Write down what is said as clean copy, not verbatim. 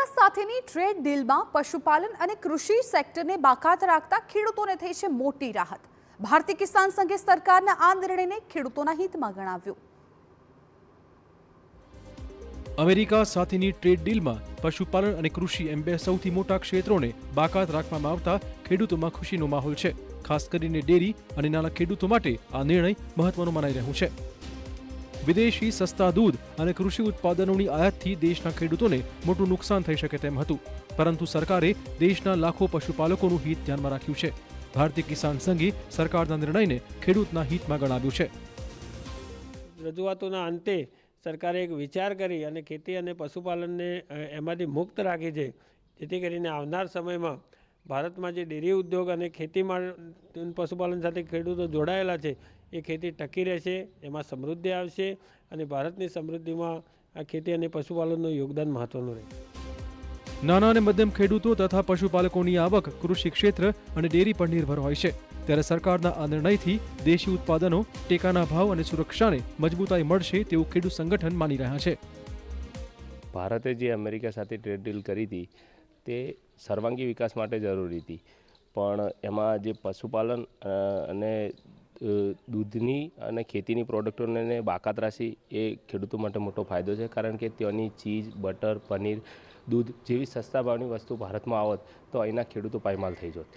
America સાથેની trade ડીલમાં પશુપાલન અને કૃષિ સેક્ટરને બાકાત રાખતા ખેડૂતોને થઈ છે મોટી રાહત। ભારતીય કિસાન સંઘે સરકારના આ નિર્ણયને ખેડૂતોના હિતમાં ગણાવ્યો। અમેરિકા સાથેની ટ્રેડ ડીલમાં પશુપાલન અને કૃષિ એમ બે સૌથી મોટા ક્ષેત્રોને બાકાત રાખવામાં આવતા ખેડૂતોમાં ખુશીનો માહોલ છે। ખાસ કરીને ડેરી અને નાના ખેડૂતો માટે આ નિર્ણય મહત્વનો મનાઈ રહ્યું છે। વિદેશી સસ્તા દૂધ અને કૃષિ ઉત્પાદનોની આયાતથી દેશના ખેડૂતોને મોટું નુકસાન થઈ શકે તેમ હતું, પરંતુ સરકારે દેશના લાખો પશુપાલકોનું હિત ધ્યાનમાં રાખ્યું છે। ભારતીય કિસાન સંઘે સરકારના નિર્ણયને ખેડૂતના હિતમાં ગણાવ્યું છે। રજૂઆતોના અંતે સરકારે એક વિચાર કરી અને ખેતી અને પશુપાલનને એમાંથી મુક્ત રાખી છે, જેથી કરીને આવનાર સમયમાં ભારતમાં જે ડેરી ઉદ્યોગ અને ખેતીમાં પશુપાલન સાથે ખેડૂતો જોડાયેલા છે એ ખેતી ટકી રહેશે, એમાં સમૃદ્ધિ આવશે અને ભારતની સમૃદ્ધિમાં આ ખેતી અને પશુપાલનનું યોગદાન મહત્વનું રહે। નાના અને મધ્યમ ખેડૂતો તથા પશુપાલકોની આવક કૃષિ ક્ષેત્ર અને ડેરી પર નિર્ભર હોય છે, ત્યારે સરકારના આ નિર્ણયથી દેશી ઉત્પાદનો, ટેકાના ભાવ અને સુરક્ષાને મજબૂતાઈ મળશે તેવું ખેડૂત સંગઠન માની રહ્યા છે। ભારતે જે અમેરિકા સાથે ટ્રેડ ડીલ કરી હતી તે સર્વાંગી વિકાસ માટે જરૂરી હતી, પણ એમાં જે પશુપાલન અને દૂધની અને ખેતીની પ્રોડક્ટોને બાકાત રાખી એ ખેડૂતો માટે મોટો ફાયદો છે, કારણ કે ત્યાંની ચીઝ, બટર, પનીર, દૂધ જેવી સસ્તા ભાવની વસ્તુ ભારતમાં આવત તો અહીંના ખેડૂતો પાયમાલ થઈ જોત।